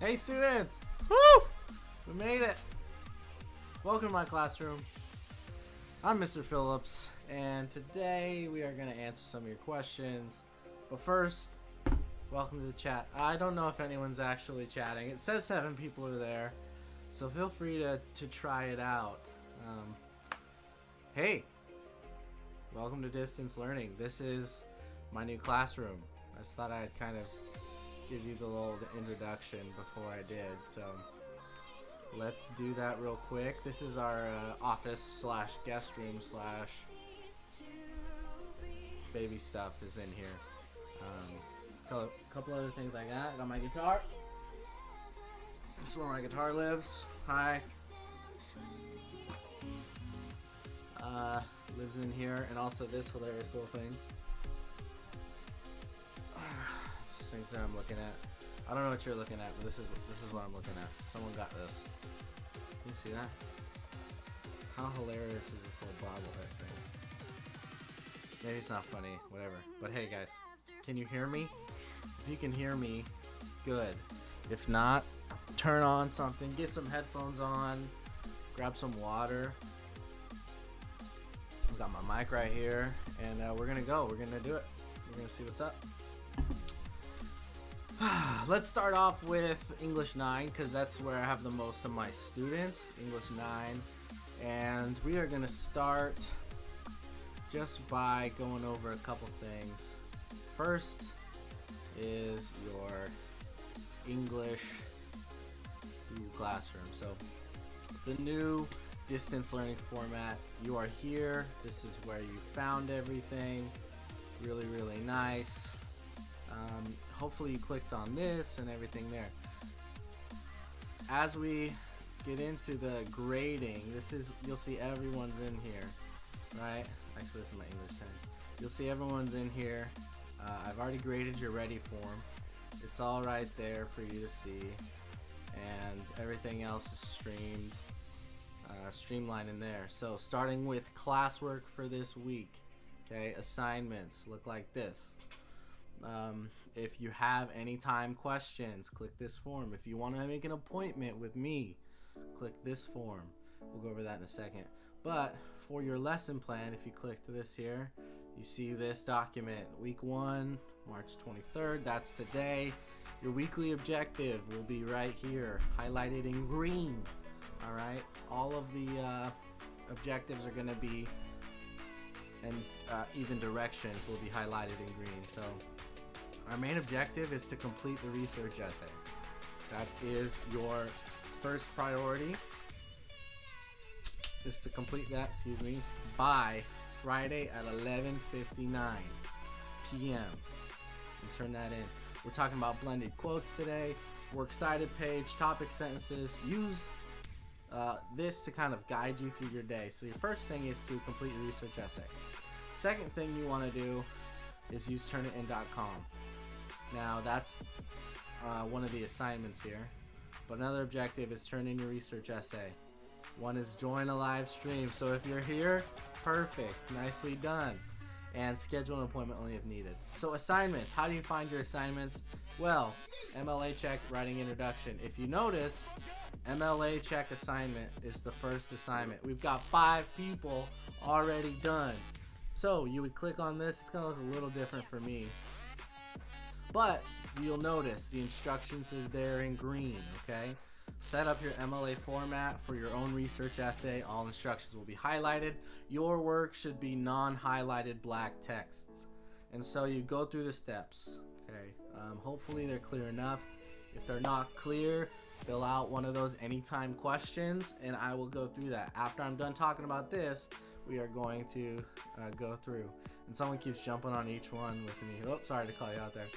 Hey students! Woo! We made it! Welcome to my classroom. I'm Mr. Phillips, and today we are going to answer some of your questions. But first, welcome to the chat. I don't know if anyone's actually chatting. It says 7 people are there, so feel free to try it out. Hey! Welcome to Distance Learning. This is my new classroom. I just thought I'd kind of give you the little introduction before I did, so let's do that real quick. This is our office slash guest room slash baby stuff is in here. A couple other things I got my guitar. This is where my guitar lives. Hi. Lives in here, and also this hilarious little thing. Just things that I'm looking at. I don't know what you're looking at, but this is what I'm looking at. Someone got this. Can you see that? How hilarious is this little bobblehead thing? Maybe it's not funny, whatever. But hey guys, can you hear me? If you can hear me, good. If not, turn on something, get some headphones on, grab some water. I've got my mic right here, and we're gonna go. We're gonna do it. We're gonna see what's up. Let's start off with English 9 because that's where I have the most of my students. English 9, and we are gonna start just by going over a couple things. First is your English Google Classroom. So the new distance learning format. You are here. This is where you found everything. Really, really nice. Hopefully you clicked on this and everything there. As we get into the grading, you'll see everyone's in here, right? Actually, this is my English 10. You'll see everyone's in here. I've already graded your ready form. It's all right there for you to see, and everything else is streamlined in there. So starting with classwork for this week, okay, assignments look like this. If you have any time questions, click this form. If you want to make an appointment with me, click this form. We'll go over that in a second. But for your lesson plan, if you click to this here, you see this document, week 1, March 23rd, that's today. Your weekly objective will be right here, highlighted in green. All right, all of the objectives are going to be, and even directions will be highlighted in green. So our main objective is to complete the research essay. That is your first priority, is to complete that, by Friday at 11:59 p.m. and turn that in. We're talking about blended quotes today, works cited page, topic sentences. Use this to kind of guide you through your day. So your first thing is to complete your research essay. Second thing you want to do is use Turnitin.com. Now that's one of the assignments here, but another objective is turn in your research essay. One is join a live stream. So if you're here, perfect, nicely done. And schedule an appointment only if needed. So assignments, how do you find your assignments? Well, MLA check, writing introduction. If you notice, MLA check assignment is the first assignment. We've got 5 people already done. So you would click on this. It's gonna look a little different for me, but you'll notice the instructions are there in green, okay? Set up your MLA format for your own research essay. All instructions will be highlighted. Your work should be non-highlighted black texts. And so you go through the steps, okay? Hopefully they're clear enough. If they're not clear, fill out one of those anytime questions, and I will go through that. After I'm done talking about this, we are going to go through. And someone keeps jumping on each one with me. Oh, sorry to call you out there.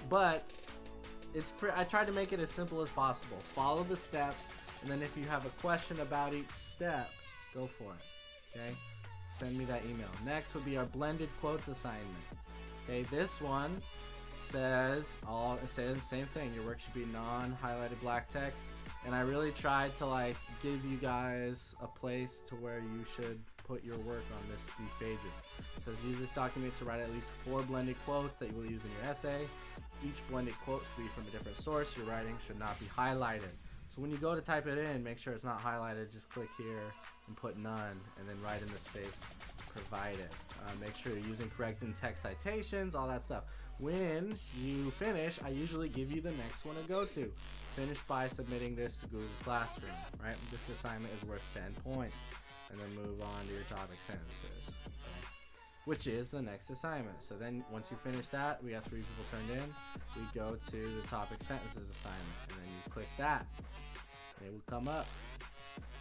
But I tried to make it as simple as possible. Follow the steps, and then if you have a question about each step, go for it. Okay? Send me that email. Next would be our blended quotes assignment. Okay, this one says the same thing. Your work should be non-highlighted black text, and I really tried to give you guys a place to where you should put your work on these pages. It says use this document to write at least 4 blended quotes that you will use in your essay. Each blended quote should be from a different source. Your writing should not be highlighted. So when you go to type it in, make sure it's not highlighted. Just click here and put none, and then write in the space provided. Make sure you're using correct in-text citations, all that stuff. When you finish, I usually give you the next one to go to. Finish by submitting this to Google Classroom, right? This assignment is worth 10 points. And then move on to your topic sentences, okay? Which is the next assignment. So then once you finish that, we have 3 people turned in. We go to the topic sentences assignment, and then you click that. And it will come up.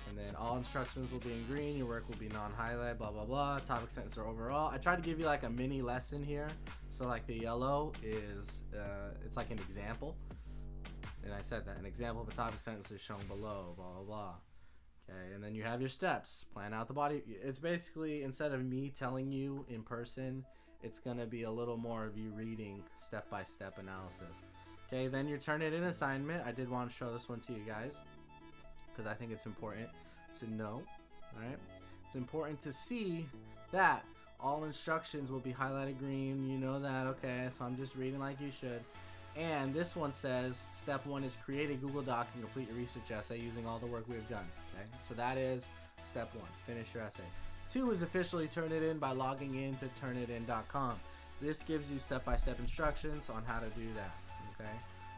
And then all instructions will be in green, your work will be non-highlighted, blah, blah, blah. Topic sentence or overall. I try to give you like a mini lesson here. So like the yellow is, it's like an example. And I said that, an example of a topic sentence is shown below, blah, blah, blah. Okay, and then you have your steps. Plan out the body. It's basically, instead of me telling you in person, it's going to be a little more of you reading step-by-step analysis. Okay, then your Turnitin assignment. I did want to show this one to you guys because I think it's important to know. Alright, it's important to see that all instructions will be highlighted green. You know that, okay, so I'm just reading like you should. And this one says, step 1 is create a Google Doc and complete your research essay using all the work we've done. Okay, so that is step 1, finish your essay. 2 is officially turn it in by logging in to turnitin.com. This gives you step-by-step instructions on how to do that. Okay,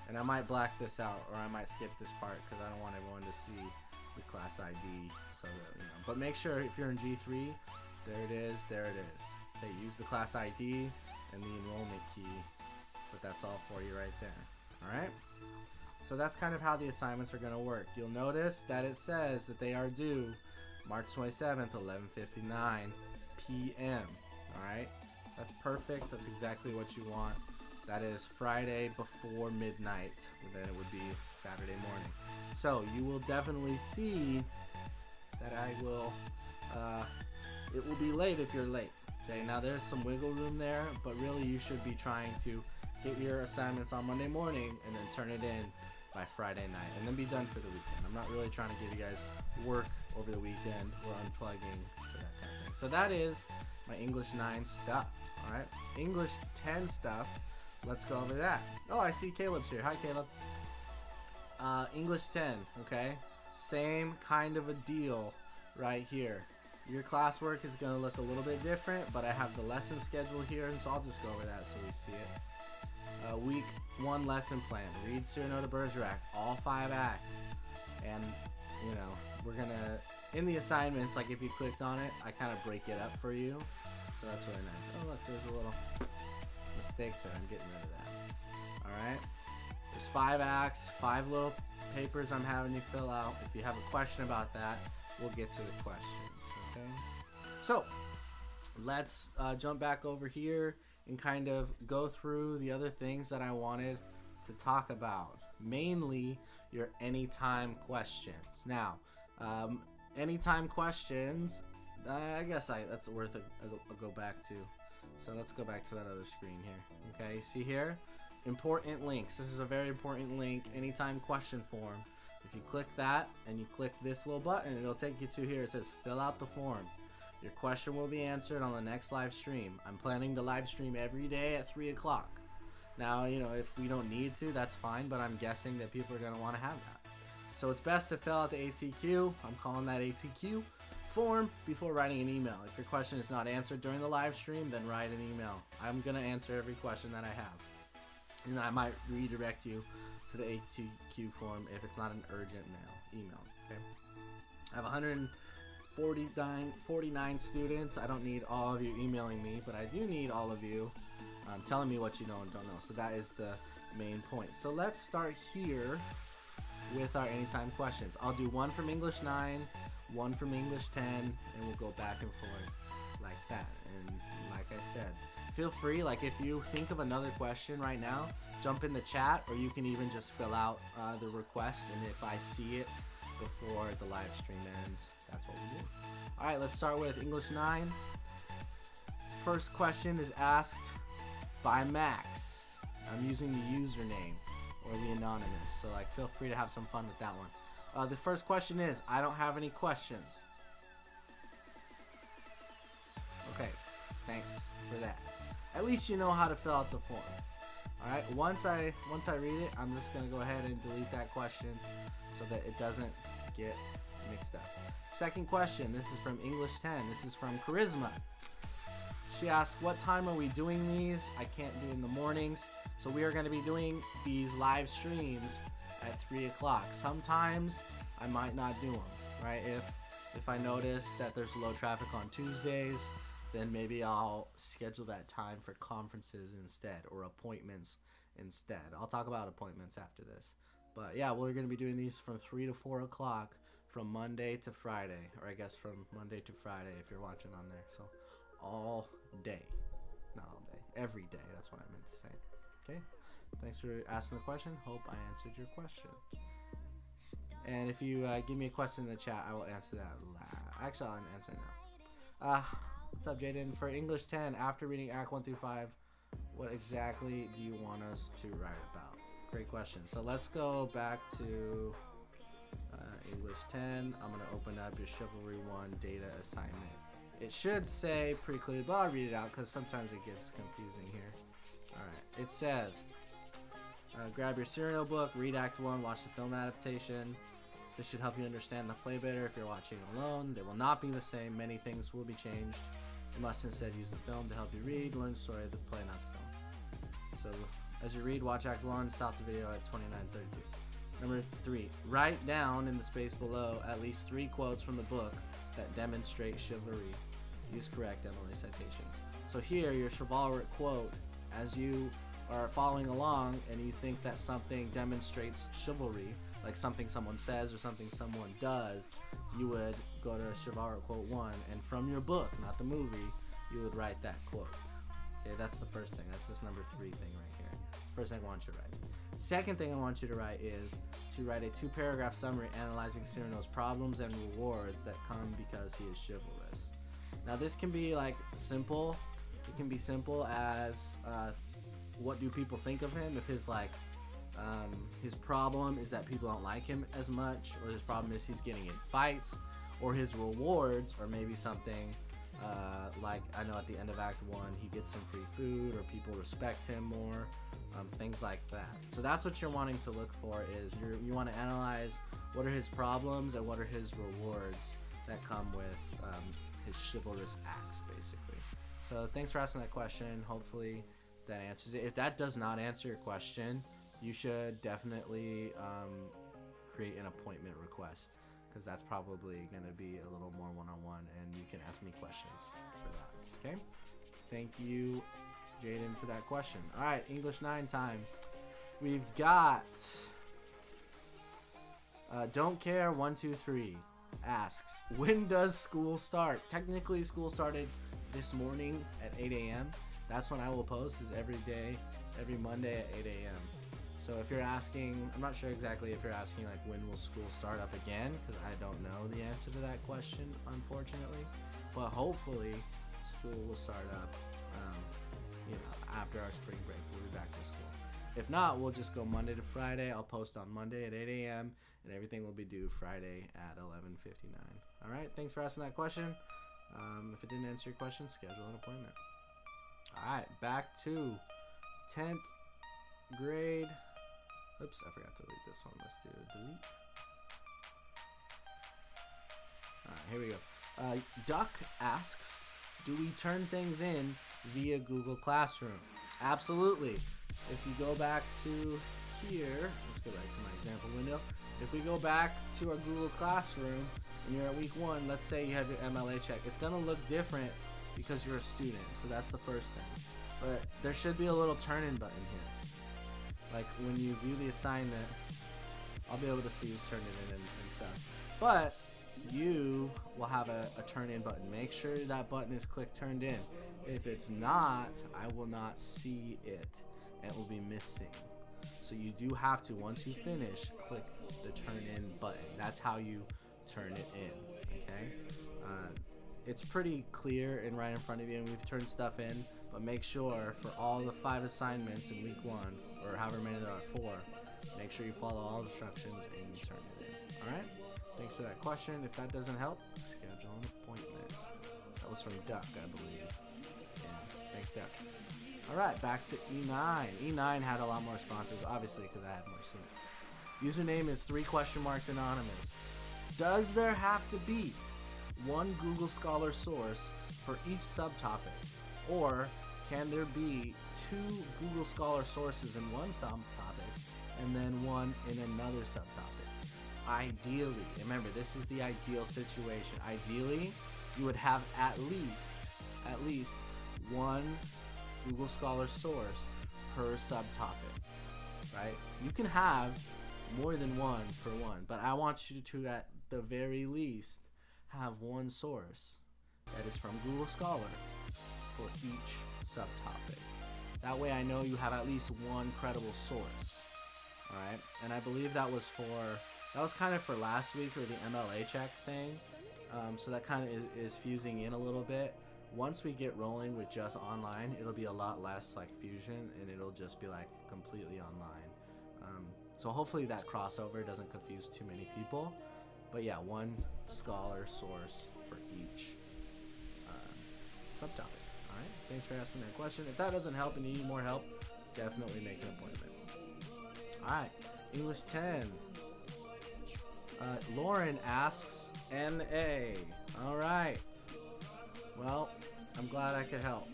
and I might black this out, or I might skip this part because I don't want everyone to see the class ID. So that, you know. But make sure if you're in G3, there it is, there it is. Okay, use the class ID and the enrollment key. But that's all for you right there. Alright? So that's kind of how the assignments are going to work. You'll notice that it says that they are due March 27th, 11:59 p.m. Alright? That's perfect. That's exactly what you want. That is Friday before midnight. And then it would be Saturday morning. So you will definitely see that I will, it will be late if you're late. Okay, now there's some wiggle room there, but really you should be trying to get your assignments on Monday morning and then turn it in by Friday night and then be done for the weekend. I'm not really trying to give you guys work over the weekend or unplugging for that kind of thing. So that is my English 9 stuff. Alright, English 10 stuff. Let's go over that. Oh, I see Caleb's here. Hi, Caleb. English 10, okay? Same kind of a deal right here. Your classwork is going to look a little bit different, but I have the lesson schedule here, so I'll just go over that so we see it. Week 1 lesson plan. Read Cyrano de Bergerac, all 5 acts. And, you know, we're going to, in the assignments, like if you clicked on it, I kind of break it up for you. So that's really nice. Oh, look, there's a little mistake there. I'm getting rid of that. Alright? There's 5 acts, 5 little papers I'm having you fill out. If you have a question about that, we'll get to the questions. Okay? So, let's jump back over here and kind of go through the other things that I wanted to talk about. Mainly your anytime questions. Now, anytime questions, I guess that's worth a go back to. So let's go back to that other screen here. Okay, see here? Important links. This is a very important link, anytime question form. If you click that and you click this little button, it'll take you to here. It says fill out the form. Your question will be answered on the next live stream. I'm planning to live stream every day at 3 o'clock. Now, you know, if we don't need to, that's fine, but I'm guessing that people are going to want to have that. So it's best to fill out the ATQ. I'm calling that ATQ form before writing an email. If your question is not answered during the live stream, then write an email. I'm going to answer every question that I have. And I might redirect you to the ATQ form if it's not an urgent email. Okay. I have 149 students. I don't need all of you emailing me, but I do need all of you telling me what you know and don't know. So that is the main point. So let's start here with our anytime questions. I'll do one from English 9, one from English 10, and we'll go back and forth like that. And like I said, feel free, like if you think of another question right now, jump in the chat, or you can even just fill out the request, and if I see it before the live stream ends, that's what we do. Alright, let's start with English 9. First question is asked by Max. I'm using the username or the anonymous, so like feel free to have some fun with that one. The first question is, I don't have any questions. Thanks for that. At least you know how to fill out the form. Alright, once I read it, I'm just going to go ahead and delete that question so that it doesn't get mixed up. Second question, this is from English 10. This is from Charisma. She asks, what time are we doing these? I can't do in the mornings. So we are going to be doing these live streams at 3 o'clock. Sometimes I might not do them, right? If I notice that there's low traffic on Tuesdays, then maybe I'll schedule that time for conferences instead, or appointments instead. I'll talk about appointments after this. But yeah, we're going to be doing these from 3 to 4 o'clock from Monday to Friday, or I guess from Monday to Friday if you're watching on there. So all day. Not all day. Every day. That's what I meant to say. Okay? Thanks for asking the question. Hope I answered your question. And if you give me a question in the chat, I will answer that. Actually, I'll answer it now. What's up, Jaden? For English 10, after reading Act 1 through 5, what exactly do you want us to write about? Great question. So let's go back to English 10. I'm going to open up your Chivalry 1 data assignment. It should say pretty clearly, but I'll read it out because sometimes it gets confusing here. Alright, it says, grab your serial book, read Act 1, watch the film adaptation. This should help you understand the play better if you're watching alone. They will not be the same. Many things will be changed. You must instead use the film to help you read, learn the story of the play, not the film. So, as you read, watch Act 1, stop the video at 29:32. Number 3, write down in the space below at least 3 quotes from the book that demonstrate chivalry. Use correct Emily citations. So here, your chivalric quote, as you are following along and you think that something demonstrates chivalry, like something someone says or something someone does, you would go to chivalric quote 1, and from your book, not the movie, you would write that quote. Okay, that's the first thing. That's this number 3 thing right here. First thing I want you to write. Second thing I want you to write is to write a 2-paragraph summary analyzing Cyrano's problems and rewards that come because he is chivalrous. Now this can be like simple. It can be simple as what do people think of him? If his problem is that people don't like him as much, or his problem is he's getting in fights, or his rewards, or maybe something like, I know at the end of Act 1 he gets some free food, or people respect him more, things like that. So that's what you're wanting to look for, is you want to analyze what are his problems and what are his rewards that come with his chivalrous acts, basically. So thanks for asking that question. Hopefully that answers it. If that does not answer your question, you should definitely create an appointment request, because that's probably going to be a little more one-on-one, and you can ask me questions for that. Okay? Thank you, Jaden, for that question. All right, English 9 time. We've got Don't Care 123 asks, when does school start? Technically, school started this morning at 8 a.m. That's when I will post, is every day, every Monday at 8 a.m. So if you're asking, I'm not sure exactly if you're asking like when will school start up again, because I don't know the answer to that question, unfortunately. But hopefully school will start up, after our spring break. We'll be back to school. If not, we'll just go Monday to Friday. I'll post on Monday at 8 a.m. and everything will be due Friday at 11:59. All right, thanks for asking that question. If it didn't answer your question, schedule an appointment. All right, back to 10th grade. Oops, I forgot to delete this one. Let's do delete. All right, here we go. Duck asks, do we turn things in via Google Classroom? Absolutely. If you go back to here, let's go back to my example window. If we go back to our Google Classroom and you're at week 1, let's say you have your MLA check, it's going to look different because you're a student. So that's the first thing. But there should be a little turn-in button here. Like when you view the assignment, I'll be able to see who's turned it in and stuff. But you will have a turn-in button. Make sure that button is clicked turned in. If it's not, I will not see it and it will be missing. So you do have to, once you finish, click the turn-in button. That's how you turn it in, okay? It's pretty clear and right in front of you, and we've turned stuff in, but make sure for all the 5 assignments in week 1, or however many there are, 4, make sure you follow all instructions and you turn it in. Alright? Thanks for that question. If that doesn't help, schedule an appointment. That was from Duck, I believe. Thanks, Doug. All right, back to E9. E9 had a lot more responses, obviously, because I had more students. Username is 3 question marks anonymous. Does there have to be one Google Scholar source for each subtopic, or can there be 2 Google Scholar sources in one subtopic and then one in another subtopic? Ideally, remember, this is the ideal situation. Ideally, you would have at least one Google Scholar source per subtopic, right? You can have more than one for one, but I want you to, at the very least, have one source that is from Google Scholar for each subtopic. That way I know you have at least one credible source. Alright, and I believe that was kind of for last week, or the MLA check thing. So that kind of is fusing in a little bit. Once we get rolling with just online, it'll be a lot less like fusion, and it'll just be like completely online. So hopefully that crossover doesn't confuse too many people. But yeah, one scholar source for each subtopic. Alright, thanks for asking that question. If that doesn't help and you need more help, definitely make an appointment. Alright, English 10. Lauren asks NA. Alright. Well, I'm glad I could help.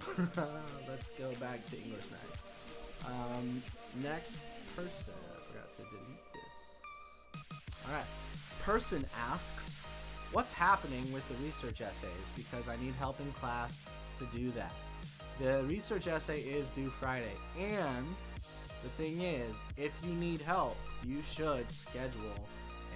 Let's go back to English 9. Next person. I forgot to delete this. Alright. Person asks, what's happening with the research essays? Because I need help in class to do that. The research essay is due Friday, and the thing is, if you need help, you should schedule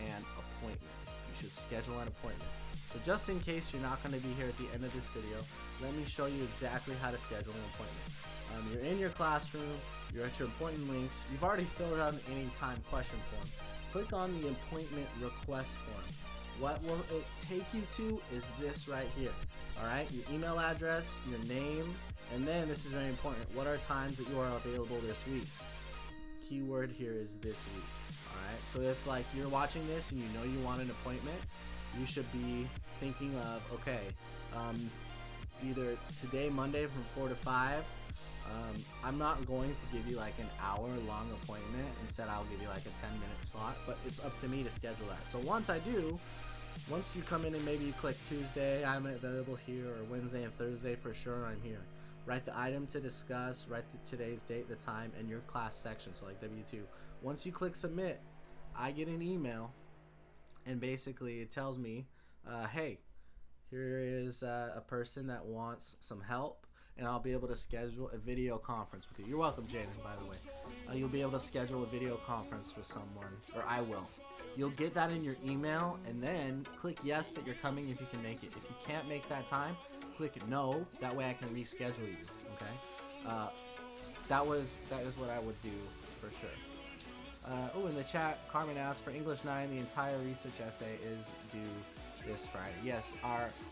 an appointment. You should schedule an appointment. So just in case you're not going to be here at the end of this video, let me show you exactly how to schedule an appointment. You're in your classroom, you're at your appointment links, you've already filled out an anytime question form. Click on the appointment request form. What will it take you to is this right here. Alright, your email address, your name, and then this is very important, what are times that you are available this week? Keyword here is this week. Alright, so if like you're watching this and you know you want an appointment, you should be thinking of, okay, either today, Monday from 4 to 5, I'm not going to give you like an hour-long appointment. Instead, I'll give you like a 10-minute slot, but it's up to me to schedule that. So once you come in and maybe you click Tuesday, I'm available here, or Wednesday and Thursday for sure, I'm here. Write the item to discuss, write today's date, the time, and your class section, so like W2. Once you click submit, I get an email, and basically it tells me, hey, here is a person that wants some help, and I'll be able to schedule a video conference with you. You're welcome, Jaden, by the way. You'll be able to schedule a video conference with someone, or I will. You'll get that in your email, and then click yes that you're coming if you can make it. If you can't make that time, click no. That way I can reschedule you, okay? That is what I would do for sure. Oh, in the chat, Carmen asked, for English 9, the entire research essay is due this Friday. Yes,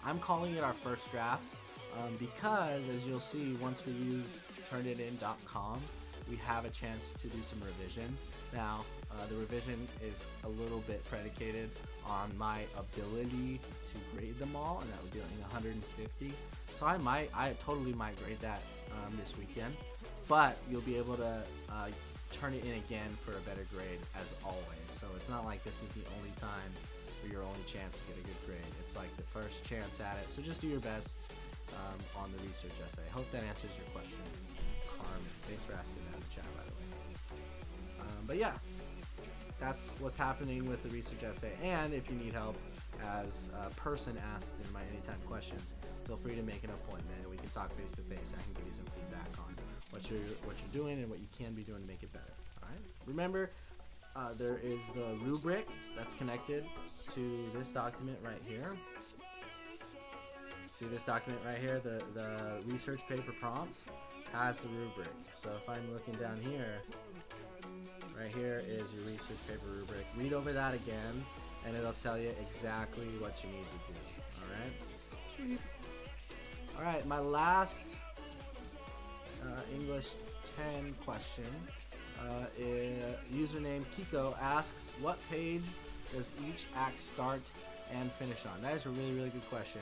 I'm calling it our first draft, because as you'll see, once we use turnitin.com, we have a chance to do some revision. Now, the revision is a little bit predicated on my ability to grade them all, and that would be like 150. So I totally might grade that this weekend, but you'll be able to turn it in again for a better grade as always. So it's not like this is the only time or your only chance to get a good grade. It's like the first chance at it. So just do your best on the research essay. Hope that answers your question, Carmen. Thanks for asking that in the chat, by the way. But yeah, that's what's happening with the research essay. And if you need help, as a person asked in my anytime questions, feel free to make an appointment and we can talk face to face. I can give you some feedback on what you're doing and what you can be doing to make it better. All right. Remember, there is the rubric that's connected to this document right here. See this document right here? The research paper prompt has the rubric. So if I'm looking down here, right here is your research paper rubric. Read over that again, and it'll tell you exactly what you need to do. All right. Sweet. All right. My last English 10 question is username Kiko asks, what page does each act start and finish on? That is a really, really good question.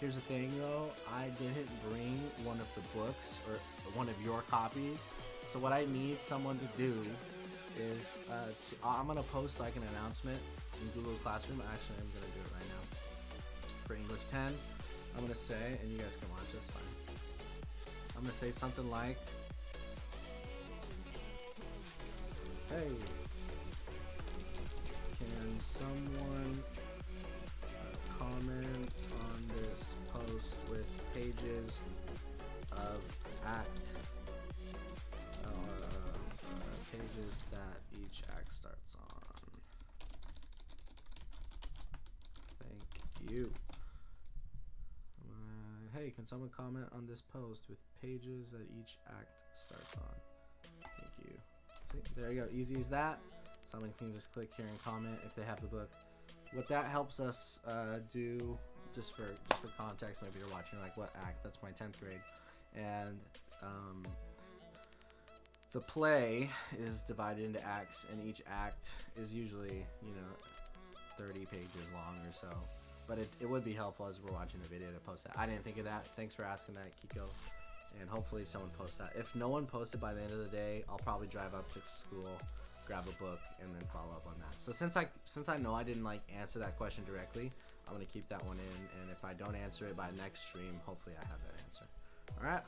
Here's the thing though, I didn't bring one of the books or one of your copies. So what I need someone to do is, I'm gonna post like an announcement in Google Classroom. Actually, I'm gonna do it right now. For English 10, I'm gonna say, and you guys can watch it, it's fine. I'm gonna say something like, hey, can someone comment on this post with pages of act, pages that each act starts on. Thank you. Hey, can someone comment on this post with pages that each act starts on? Thank you. See, there you go, easy as that. Someone can just click here and comment if they have the book. What that helps us do, just for context, maybe you're watching like what act, that's my 10th grade, and the play is divided into acts, and each act is usually, 30 pages long or so, but it would be helpful as we're watching the video to post that. I didn't think of that. Thanks for asking that, Kiko, and hopefully someone posts that. If no one posts it by the end of the day, I'll probably drive up to school, grab a book, and then follow up on that. So since I know I didn't like answer that question directly, I'm gonna keep that one in, and if I don't answer it by next stream, hopefully I have that answer. All right,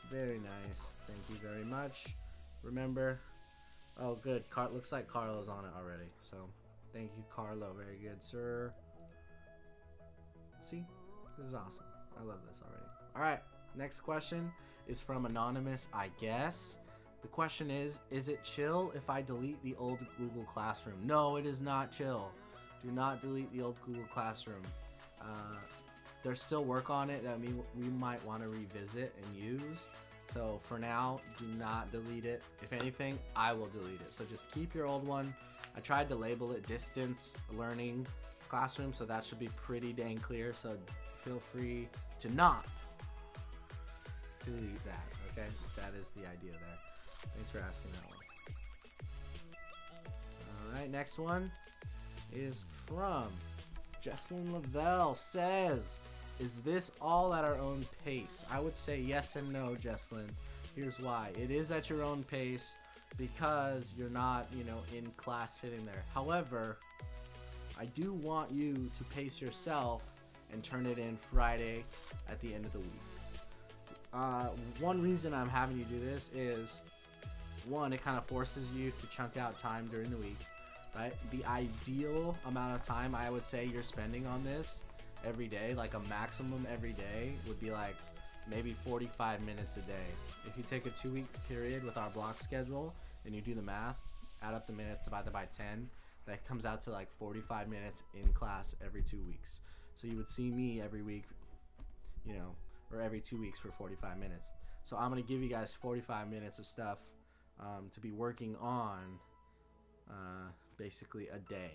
very nice. Thank you very much. Remember, oh good, looks like Carlo's on it already. So thank you, Carlo. Very good, sir. See, this is awesome. I love this already. All right, next question is from Anonymous, I guess. The question is it chill if I delete the old Google Classroom? No, it is not chill. Do not delete the old Google Classroom. There's still work on it that we might want to revisit and use. So for now, do not delete it. If anything, I will delete it. So just keep your old one. I tried to label it distance learning classroom, so that should be pretty dang clear. So feel free to not delete that, okay? That is the idea there. Thanks for asking that one. Alright, next one is from Jesslyn Lavelle. Says, is this all at our own pace? I would say yes and no, Jesslyn. Here's why. It is at your own pace because you're not, in class sitting there. However, I do want you to pace yourself and turn it in Friday at the end of the week. One reason I'm having you do this is, one, it kind of forces you to chunk out time during the week, right? The ideal amount of time I would say you're spending on this every day, like a maximum every day, would be like maybe 45 minutes a day. If you take a 2-week period with our block schedule and you do the math, add up the minutes divided by 10, that comes out to like 45 minutes in class every 2 weeks. So you would see me every week, or every 2 weeks for 45 minutes. So I'm going to give you guys 45 minutes of stuff to be working on basically a day.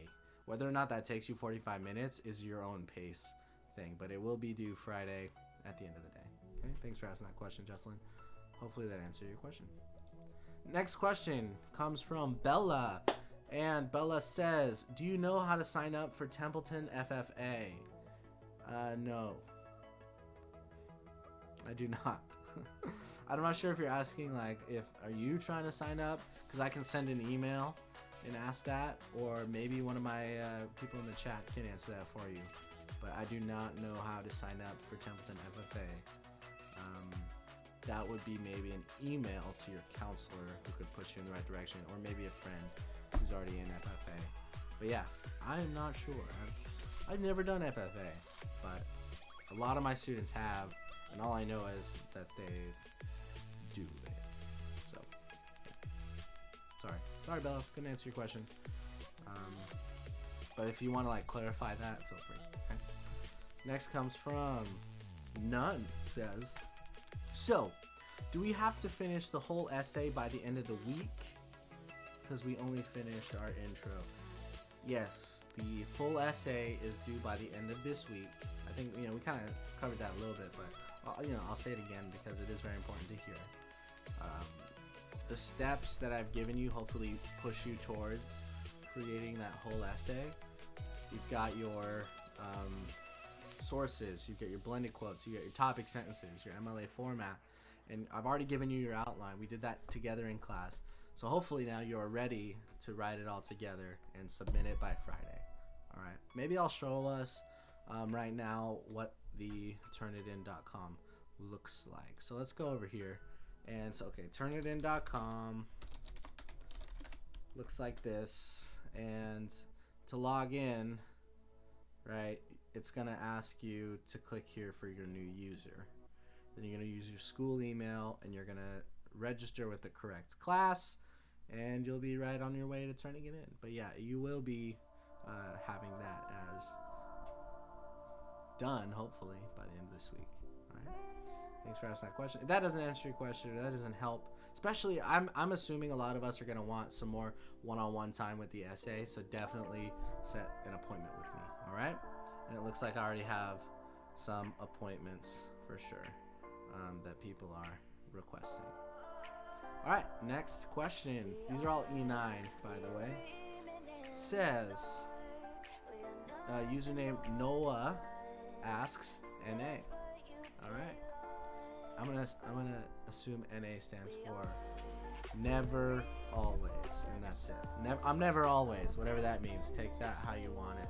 Whether or not that takes you 45 minutes is your own pace thing, but it will be due Friday at the end of the day. Okay, thanks for asking that question, Jesslyn. Hopefully that answered your question. Next question comes from Bella, and Bella says, do you know how to sign up for Templeton FFA? No, I do not. I'm not sure if you're asking are you trying to sign up? Because I can send an email and ask that, or maybe one of my people in the chat can answer that for you. But I do not know how to sign up for Templeton FFA. That would be maybe an email to your counselor who could push you in the right direction, or maybe a friend who's already in FFA. But yeah, I'm not sure. I've never done FFA, but a lot of my students have, and all I know is that they do it. So, yeah. Sorry, Bella, couldn't answer your question. But if you want to clarify that, feel free. Okay? Next comes from None. Says, so do we have to finish the whole essay by the end of the week? Because we only finished our intro. Yes, the full essay is due by the end of this week. I think we kind of covered that a little bit, but I'll say it again because it is very important to hear. The steps that I've given you hopefully push you towards creating that whole essay. You've got your sources, you get your blended quotes, you get your topic sentences, your MLA format, and I've already given you your outline. We did that together in class. So hopefully now you're ready to write it all together and submit it by Friday. All right. Maybe I'll show us right now what the Turnitin.com looks like. So let's go over here. And so, okay, Turnitin.com looks like this. And to log in, right, it's going to ask you to click here for your new user. Then you're going to use your school email, and you're going to register with the correct class, and you'll be right on your way to turning it in. But yeah, you will be having that as done, hopefully, by the end of this week. All right. Thanks for asking that question. If that doesn't answer your question, or that doesn't help, especially I'm assuming a lot of us are going to want some more one-on-one time with the essay, so definitely set an appointment with me. All right. And it looks like I already have some appointments for sure that people are requesting. All right, next question. These are all E9, by the way. Says username Noah asks NA. All right. I'm gonna assume NA stands for never always, and that's it. I'm never always, whatever that means. Take that how you want it.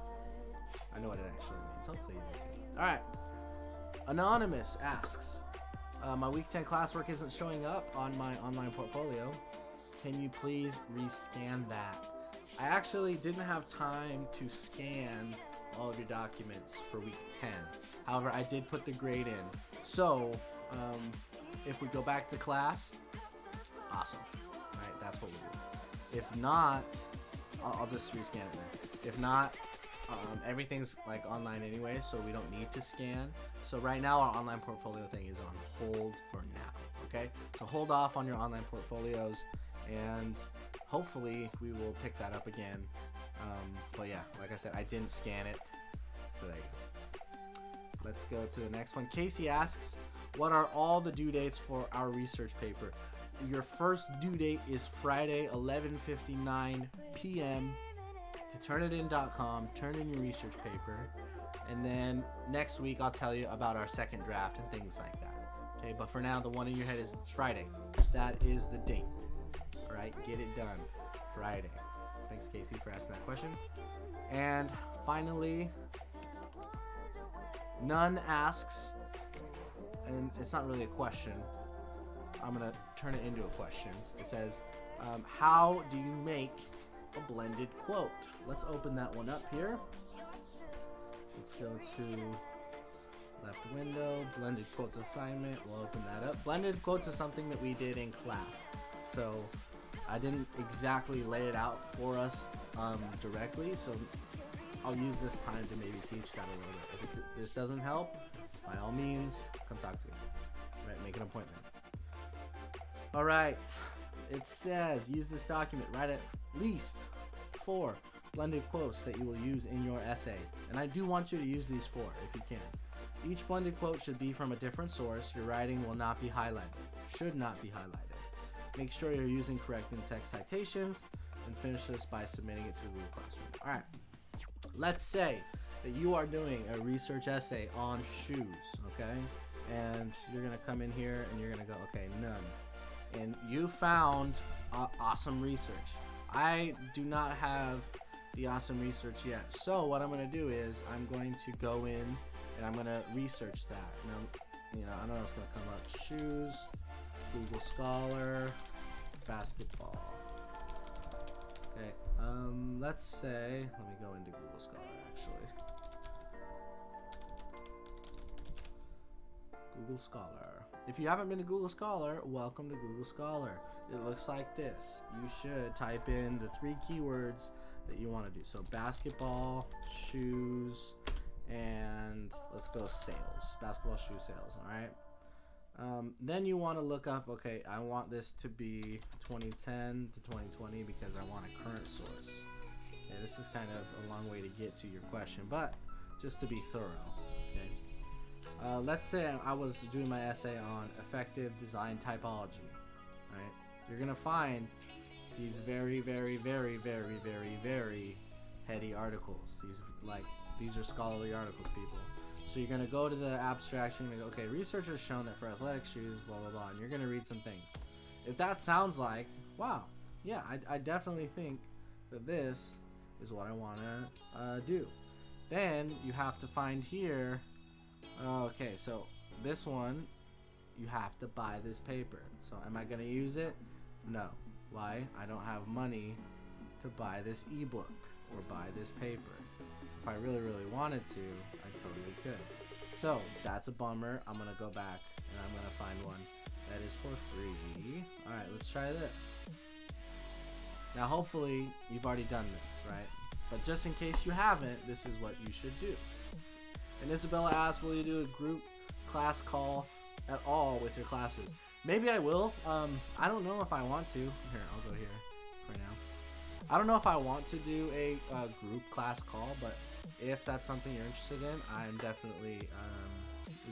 I know what it actually means. Hopefully you do too. All right. Anonymous asks, my week 10 classwork isn't showing up on my online portfolio. Can you please rescan that? I actually didn't have time to scan all of your documents for week 10. However, I did put the grade in. So, if we go back to class, awesome. All right, that's what we'll do. If not, I'll just rescan it now. If not, everything's like online anyway, so we don't need to scan. So right now our online portfolio thing is on hold for now, okay? So hold off on your online portfolios, and hopefully we will pick that up again. But yeah, like I said, I didn't scan it, so there you go. Let's go to the next one. Casey asks, what are all the due dates for our research paper? Your first due date is Friday, 11:59 p.m. to Turnitin.com, turn in your research paper, and then next week I'll tell you about our second draft and things like that. Okay, but for now, the one in your head is Friday. That is the date. All right, get it done. Friday. Thanks, Casey, for asking that question. And finally, None asks, and it's not really a question. I'm gonna turn it into a question. It says, how do you make a blended quote? Let's open that one up here. Let's go to left window, blended quotes assignment. We'll open that up. Blended quotes is something that we did in class, so I didn't exactly lay it out for us directly, so I'll use this time to maybe teach that a little bit. If this doesn't help, by all means, come talk to me. All right, make an appointment. All right, it says use this document, write at least 4 blended quotes that you will use in your essay. And I do want you to use these 4 if you can. Each blended quote should be from a different source. Your writing will not be highlighted, should not be highlighted. Make sure you're using correct in-text citations, and finish this by submitting it to the Google Classroom. All right, let's say that you are doing a research essay on shoes, okay? And you're gonna come in here and you're gonna go, okay, none. And you found awesome research. I do not have the awesome research yet. So what I'm gonna do is I'm going to go in and I'm gonna research that. Now, I know it's gonna come up. Shoes, Google Scholar, basketball. Okay, let's say, let me go into Google Scholar actually. Google Scholar. If you haven't been to Google Scholar, welcome to Google Scholar. It looks like this. You should type in the 3 keywords that you want to do. So basketball, shoes, and let's go sales. Basketball shoe sales, all right? Then you want to look up, okay, I want this to be 2010 to 2020 because I want a current source. Okay, this is kind of a long way to get to your question, but just to be thorough, okay? Let's say I was doing my essay on effective design typology, right? You're going to find these very, very, very, very, very, very heady articles. These are scholarly articles, people. So you're going to go to the abstraction and go, okay, research has shown that for athletic shoes, blah, blah, blah. And you're going to read some things. If that sounds like, wow, yeah, I definitely think that this is what I want to do. Then you have to find here, okay, so this one, you have to buy this paper. So am I going to use it? No. Why? I don't have money to buy this ebook or buy this paper. If I really, really wanted to, I totally could. So that's a bummer. I'm going to go back and I'm going to find one that is for free. Alright, let's try this. Now hopefully you've already done this, right? But just in case you haven't, this is what you should do. And Isabella asks, will you do a group class call at all with your classes? Maybe I will. I don't know if I want to. Here, I'll go here for now. I don't know if I want to do a group class call, but if that's something you're interested in, I'm definitely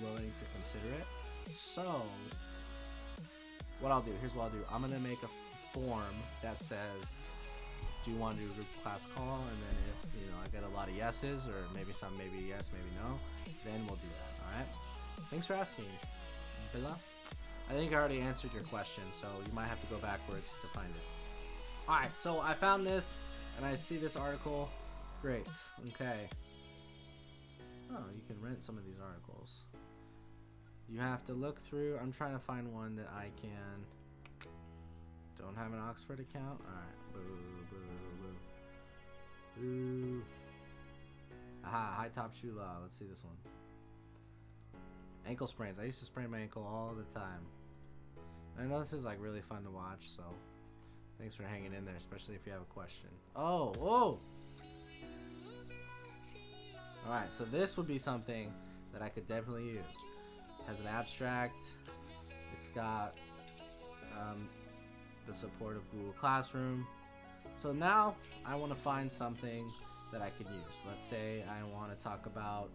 willing to consider it. So, what I'll do, here's what I'll do. I'm going to make a form that says, do you want to do a group class call? And then if, I get a lot of yeses, or maybe some, maybe yes, maybe no, then we'll do that, alright? Thanks for asking, Bella. I think I already answered your question, so you might have to go backwards to find it. Alright, so I found this, and I see this article. Great, okay. Oh, you can rent some of these articles. You have to look through. I'm trying to find one that I can. Don't have an Oxford account? Alright, boo, boo, boo. Boo. Aha, high top shoe law. Let's see this one. Ankle sprains. I used to sprain my ankle all the time. And I know this is like really fun to watch, so thanks for hanging in there, especially if you have a question. Oh, whoa! Alright, so this would be something that I could definitely use. It has an abstract. It's got the support of Google Classroom. So now I want to find something that I can use. Let's say I want to talk about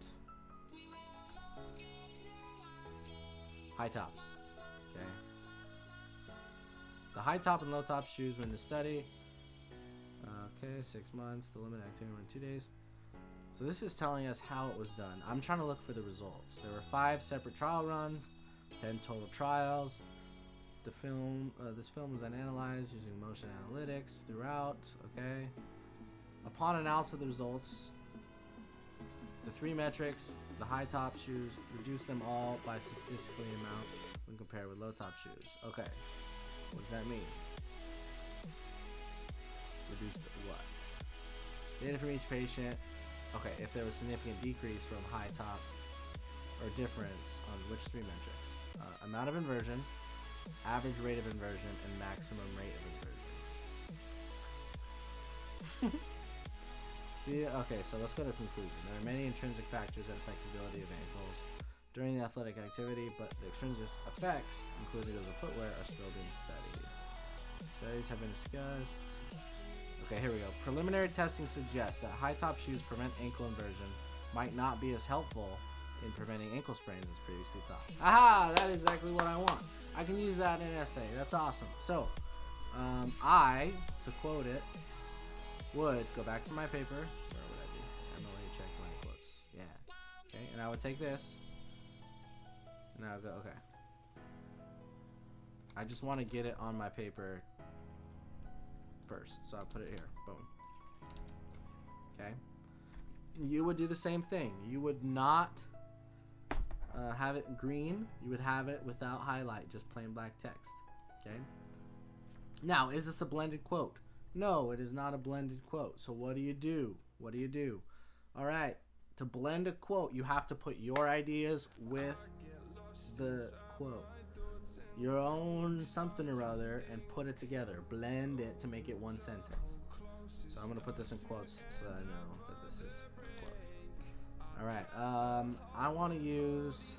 high tops. Okay. The high top and low top shoes were in the study. Okay, 6 months. The limit activity were 2 days. So this is telling us how it was done. I'm trying to look for the results. There were 5 separate trial runs, 10 total trials. The film, this film was then analyzed using motion analytics throughout. Okay. Upon analysis of the results, the 3 metrics, the high top shoes, reduced them all by statistically amount when compared with low top shoes. Okay. What does that mean? Reduced what? Data from each patient. Okay, if there was significant decrease from high top or difference on which 3 metrics? Amount of inversion, average rate of inversion, and maximum rate of inversion. Okay, so let's go to conclusion. There are many intrinsic factors that affect the ability of ankles during the athletic activity, but the extrinsic effects, including those of footwear, are still being studied. Studies have been discussed. Okay, here we go. Preliminary testing suggests that high-top shoes prevent ankle inversion might not be as helpful in preventing ankle sprains as previously thought. Aha! That's exactly what I want. I can use that in an essay. That's awesome. So, I, to quote it, would go back to my paper. Where would I be? Emily, check my quotes. Yeah. Okay, and I would take this, and I would go, okay. I just want to get it on my paper first, so I'll put it here. Boom. Okay. You would do the same thing. You would not have it green. You would have it without highlight, just plain black text. Okay. Now, is this a blended quote? No, it is not a blended quote. So what do you do? What do you do? All right. To blend a quote, you have to put your ideas with the quote. Your own something or other, and put it together. Blend it to make it one sentence. So I'm going to put this in quotes so I know that this is a quote. Alright, I want to use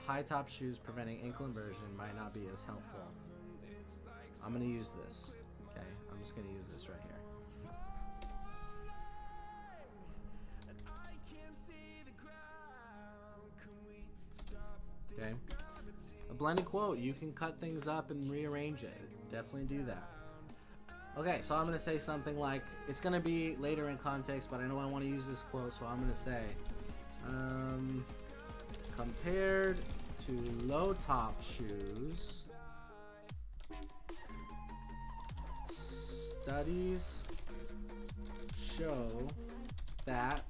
high top shoes preventing ankle inversion might not be as helpful. I'm going to use this. Okay, I'm just going to use this right here. Okay. A blended quote, you can cut things up and rearrange it. Definitely do that. Okay, so I'm going to say something like, it's going to be later in context, but I know I want to use this quote, so I'm going to say, compared to low top shoes, studies show that,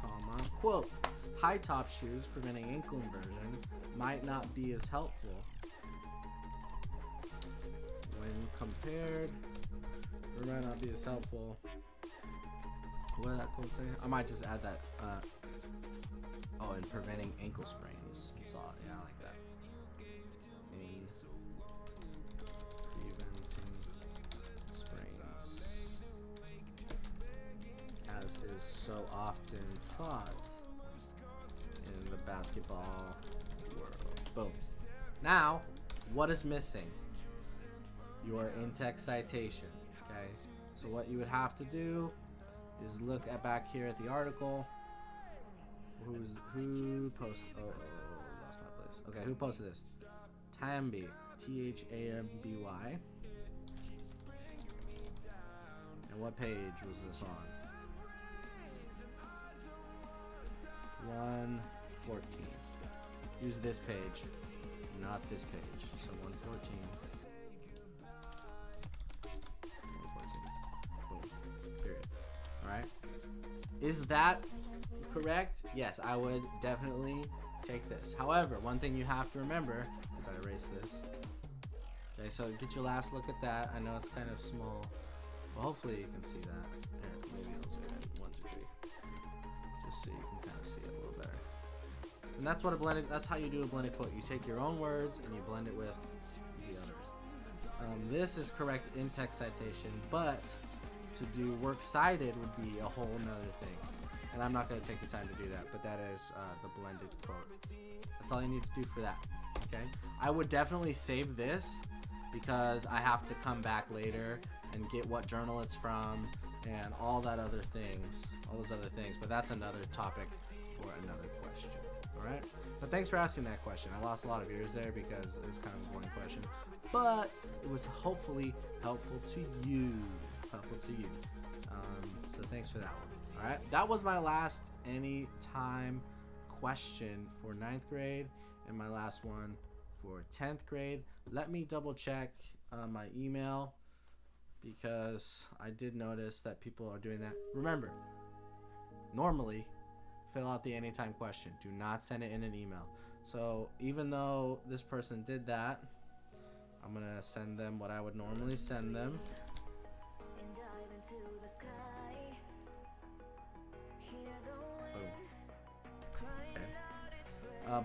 comma, quote, high top shoes preventing ankle inversion might not be as helpful when compared, or might not be as helpful. What did that quote say? I might just add that, oh, and preventing ankle sprains. So, yeah, I like that. In preventing sprains, as is so often thought in the basketball world. Boom. Now, what is missing? Your in-text citation. Okay, so what you would have to do is look at back here at the article. Who posted? Oh, lost my place. Okay, who posted this? Tamby, Thamby. And what page was this on? 114. Use this page, not this page. So 114. 114. Period. All right. Is that correct? Yes, I would definitely take this. However, one thing you have to remember, as I erase this. Okay, so get your last look at that. I know it's kind of small, but hopefully you can see that. Here, maybe I'll zoom in 1, 2, 3, just so you can kind of see it a little better. And that's what a blended. That's how you do a blended quote. You take your own words and you blend it with the others. This is correct in-text citation, but to do works cited would be a whole nother thing. And I'm not going to take the time to do that, but that is the blended quote. That's all you need to do for that. Okay. I would definitely save this because I have to come back later and get what journal it's from and all that other things, all those other things. But that's another topic for another question. All right. But thanks for asking that question. I lost a lot of viewers there because it was kind of a boring question, but it was hopefully helpful to you. So thanks for that one. All right, that was my last anytime question for 9th grade and my last one for 10th grade. Let me double check my email because I did notice that people are doing that. Remember, normally fill out the anytime question. Do not send it in an email. So even though this person did that, I'm gonna send them what I would normally send them.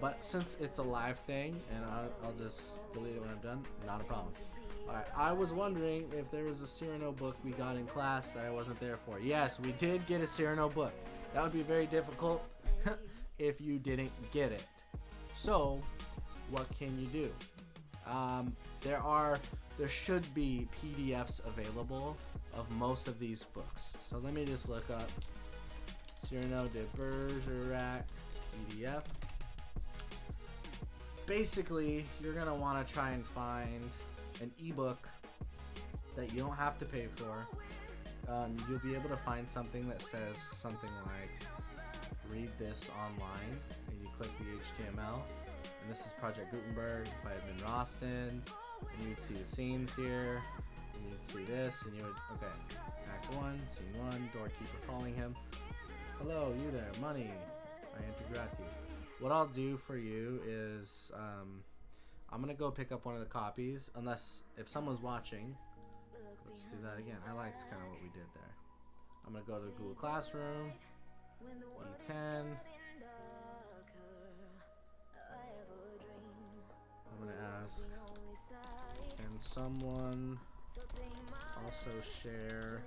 But since it's a live thing, and I'll just delete it when I'm done, not a problem. Alright, I was wondering if there was a Cyrano book we got in class that I wasn't there for. Yes, we did get a Cyrano book. That would be very difficult if you didn't get it. So, what can you do? There should be PDFs available of most of these books. So let me just look up Cyrano de Bergerac PDF. Basically, you're gonna want to try and find an ebook that you don't have to pay for. You'll be able to find something that says something like read this online, and you click the HTML, and this is Project Gutenberg by Ben Roston, and you'd see the scenes here, and you'd see this, and you would, okay, Act 1, Scene 1, doorkeeper calling him, hello, you there, money, I enter gratis. What I'll do for you is, I'm gonna go pick up one of the copies, unless, if someone's watching, let's do that again. I liked kind of what we did there. I'm gonna go to Google Classroom, E10. I'm gonna ask, can someone also share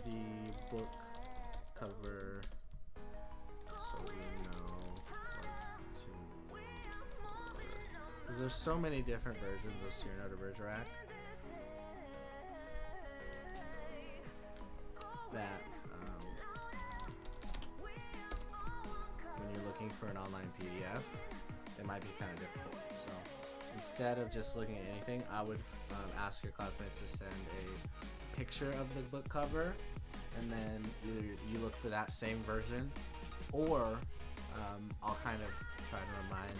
the book cover so we know what to look for? Because there's so many different versions of Cyrano de Bergerac that when you're looking for an online PDF, it might be kind of difficult. So instead of just looking at anything, I would ask your classmates to send a picture of the book cover, and then either you look for that same version, or I'll kind of try to remind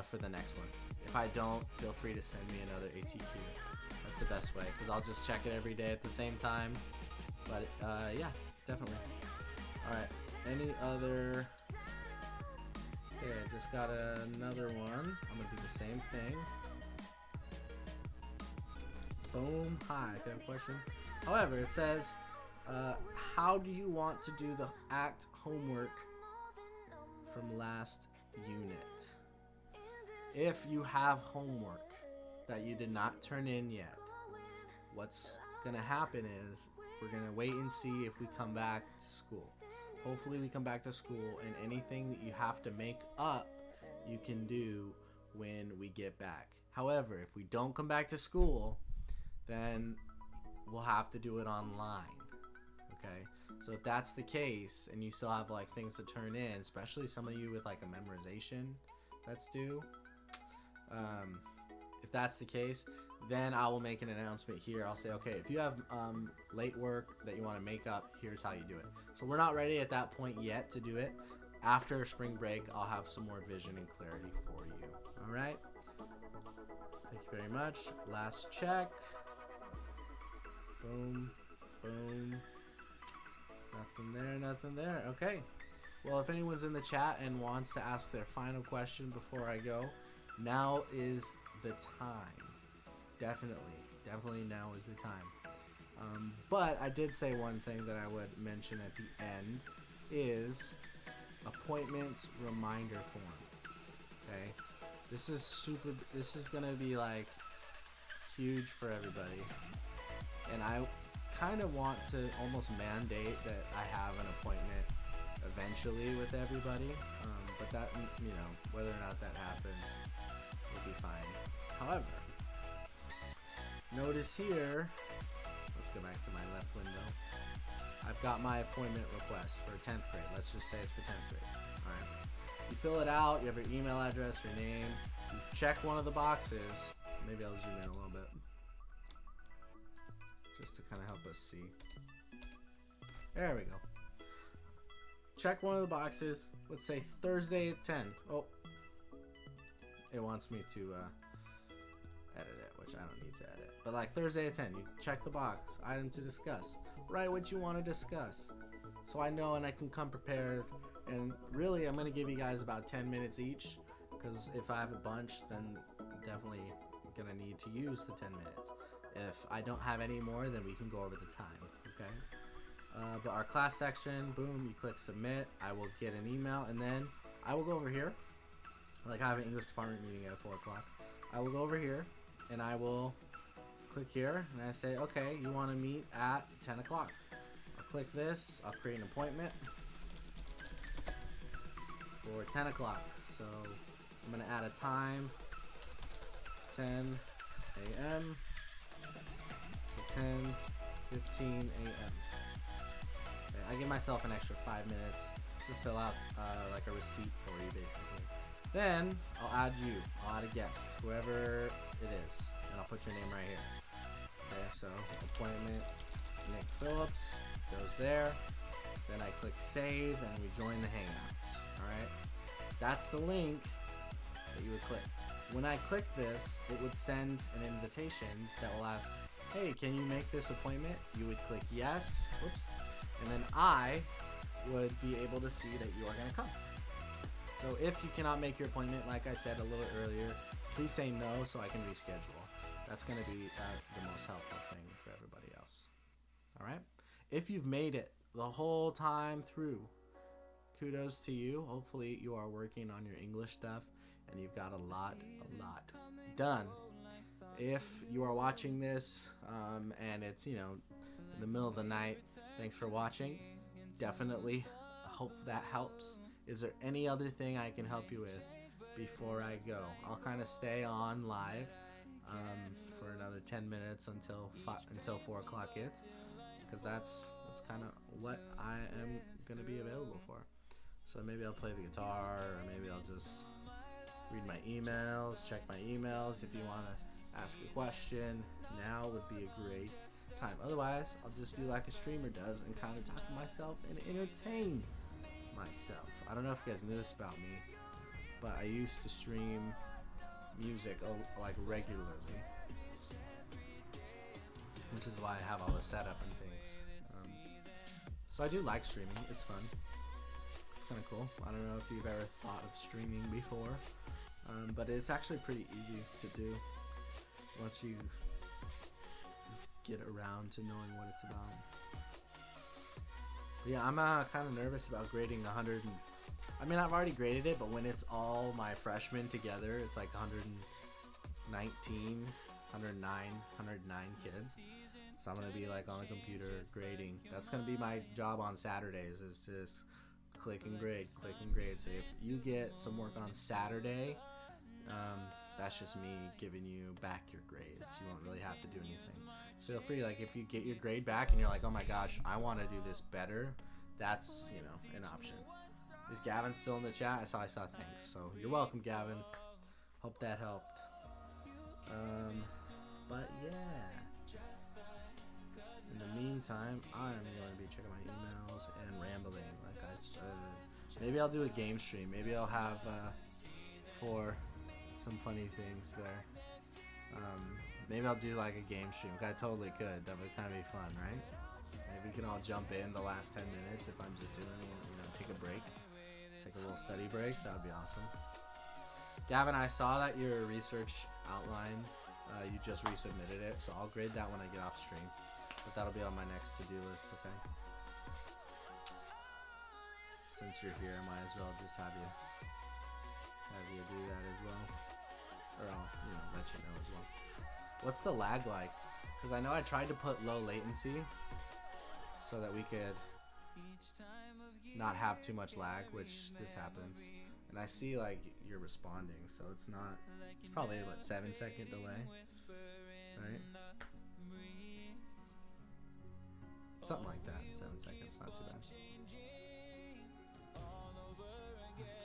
for the next one. If I don't, feel free to send me another ATQ. That's the best way, because I'll just check it every day at the same time. But yeah, definitely. Alright, any other... Okay, I just got another one. I'm going to do the same thing. Boom. Hi, I have a question. However, it says, how do you want to do the ACT homework from last unit? If you have homework that you did not turn in yet, what's going to happen is we're going to wait and see if we come back to school. Hopefully we come back to school, and anything that you have to make up, you can do when we get back. However, if we don't come back to school, then we'll have to do it online. Okay? So if that's the case, and you still have like things to turn in, especially some of you with like a memorization that's due, if that's the case, then I will make an announcement here. I'll say, okay, if you have late work that you want to make up, here's how you do it. So we're not ready at that point yet to do it. After spring break, I'll have some more vision and clarity for you. All right? Thank you very much. Last check. Boom, boom. Nothing there, nothing there. Okay. Well, if anyone's in the chat and wants to ask their final question before I go, now is the time. Definitely now is the time. But I did say one thing that I would mention at the end is appointments reminder form. Okay, this is gonna be like huge for everybody, and I kind of want to almost mandate that I have an appointment eventually with everybody, but that, you know, whether or not that happens will be fine. However, notice here, let's go back to my left window, I've got my appointment request for 10th grade. Let's just say it's for 10th grade. Alright. You fill it out, you have your email address, your name, you check one of the boxes. Maybe I'll zoom in a little bit, just to kind of help us see. There we go. Check one of the boxes. Let's say Thursday at 10. Oh, it wants me to edit it, which I don't need to edit. But like Thursday at 10, you check the box. Item to discuss. Write what you want to discuss, so I know and I can come prepared. And really, I'm going to give you guys about 10 minutes each, because if I have a bunch, then I'm definitely going to need to use the 10 minutes. If I don't have any more, then we can go over the time, okay? But our class section, boom, you click submit. I will get an email, and then I will go over here. Like I have an English department meeting at 4 o'clock. I will go over here, and I will click here, and I say, okay, you want to meet at 10 o'clock. I'll click this. I'll create an appointment for 10 o'clock. So I'm going to add a time, 10 a.m. to 10:15 a.m. I give myself an extra 5 minutes to fill out like a receipt for you, basically. Then I'll add you. I'll add a guest, whoever it is, and I'll put your name right here. Okay, so appointment Nick Phillips goes there. Then I click save, and we join the Hangout. All right, that's the link that you would click. When I click this, it would send an invitation that will ask, hey, can you make this appointment? You would click yes. Whoops. And then I would be able to see that you are going to come. So if you cannot make your appointment, like I said a little earlier, please say no so I can reschedule. That's going to be the most helpful thing for everybody else. All right? If you've made it the whole time through, kudos to you. Hopefully you are working on your English stuff and you've got a lot done. If you are watching this and it's, you know, in the middle of the night, thanks for watching. Definitely hope that helps. Is there any other thing I can help you with before I go? I'll kind of stay on live for another 10 minutes until 4 o'clock hits, because that's kind of what I am going to be available for. So maybe I'll play the guitar, or maybe I'll just read my emails, check my emails. If you want to ask a question, now would be a great time. Otherwise, I'll just do like a streamer does and kind of talk to myself and entertain myself. I don't know if you guys knew this about me, but I used to stream music like regularly, which is why I have all the setup and things. So I do like streaming. It's fun. It's kind of cool. I don't know if you've ever thought of streaming before, but it's actually pretty easy to do once you get around to knowing what it's about. But yeah, I'm kind of nervous about grading 100. I mean, I've already graded it, but when it's all my freshmen together, it's like 109 kids. So I'm gonna be like on the computer grading. That's gonna be my job on Saturdays, is just click and grade. So if you get some work on Saturday, that's just me giving you back your grades. You won't really have to do anything. Feel free, like if you get your grade back and you're like, oh my gosh, I want to do this better, that's, you know, an option. Is Gavin still in the chat? I saw thanks. So you're welcome, Gavin. Hope that helped. But yeah. In the meantime, I'm going to be checking my emails and rambling, like I said. Maybe I'll do a game stream. Maybe I'll have for some funny things there. Maybe I'll do like a game stream. I totally could. That would kind of be fun, right? Maybe we can all jump in the last 10 minutes if I'm just doing, you know, take a break. Take a little study break. That would be awesome. Gavin, I saw that your research outline, you just resubmitted it, so I'll grade that when I get off stream. But that'll be on my next to-do list, okay? Since you're here, I might as well just have you do that as well. Or I'll, you know, let you know as well. What's the lag like? Because I know I tried to put low latency so that we could not have too much lag, which this happens. And I see like you're responding, so it's not, it's probably what, 7-second delay, right? Something like that. 7 seconds, not too bad.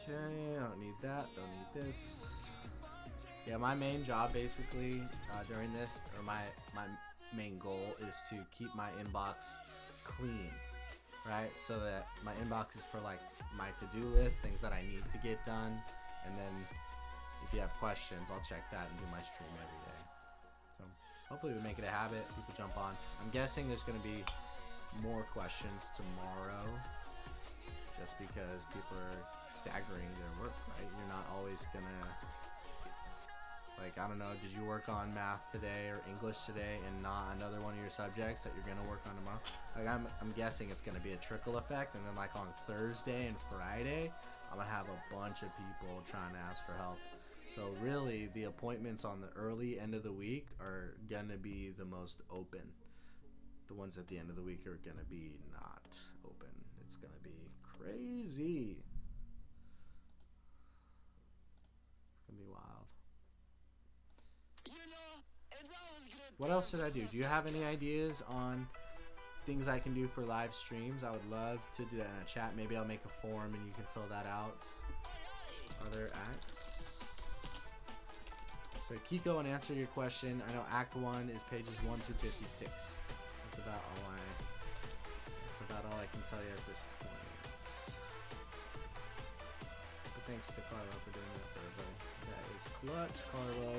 Okay, I don't need that, don't need this. Yeah, my main job basically during this, or my main goal is to keep my inbox clean, right? So that my inbox is for like my to-do list, things that I need to get done, and then if you have questions, I'll check that and do my stream every day. So hopefully we make it a habit, people jump on. I'm guessing there's going to be more questions tomorrow, just because people are staggering their work, right? You're not always gonna, like, I don't know, did you work on math today or English today and not another one of your subjects that you're gonna work on tomorrow? Like, I'm guessing it's gonna be a trickle effect, and then like on Thursday and Friday, I'm gonna have a bunch of people trying to ask for help. So really, the appointments on the early end of the week are gonna be the most open. The ones at the end of the week are gonna be not open. It's gonna be crazy. It's gonna be wild. What else should I do? Do you have any ideas on things I can do for live streams? I would love to do that in a chat. Maybe I'll make a form and you can fill that out. Other acts. So Kiko, and answer your question. I know Act 1 is pages 1 through 56. That's about all I can tell you at this point. But thanks to Carlo for doing that for everybody. That is clutch, Carlo.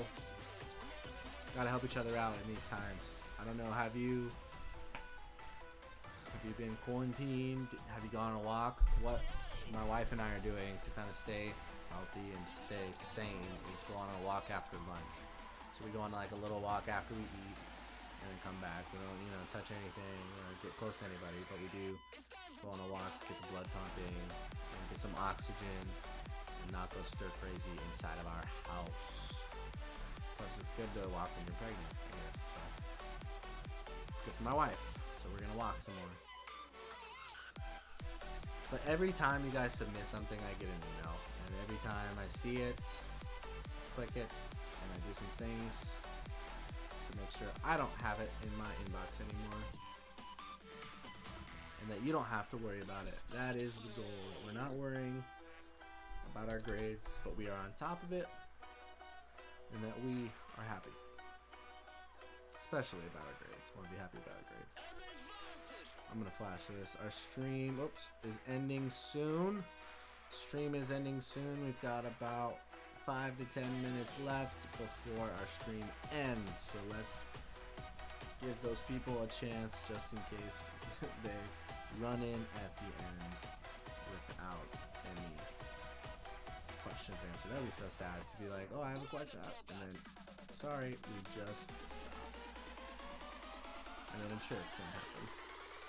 Gotta help each other out in these times. I don't know, have you been quarantined? Have you gone on a walk? What my wife and I are doing to kind of stay healthy and stay sane is go on a walk after lunch. So we go on like a little walk after we eat and then come back. We don't, you know, touch anything or get close to anybody, but we do go on a walk, get the blood pumping, and get some oxygen, and not go stir crazy inside of our house. Plus, it's good to walk when you're pregnant, I guess. So it's good for my wife. So we're gonna walk some more. But every time you guys submit something, I get an email, and every time I see it, click it, and I do some things to make sure I don't have it in my inbox anymore, and that you don't have to worry about it. That is the goal. We're not worrying about our grades, but we are on top of it. and that we are happy. Especially about our grades. Want to be happy about our grades. I'm going to flash this. Our stream, is ending soon. Stream is ending soon. We've got about 5 to 10 minutes left before our stream ends. So let's give those people a chance just in case they run in at the end without any questions answered. That'd be so sad to be like, oh, I have a question, and then sorry, we just stopped. And then I'm sure it's gonna happen.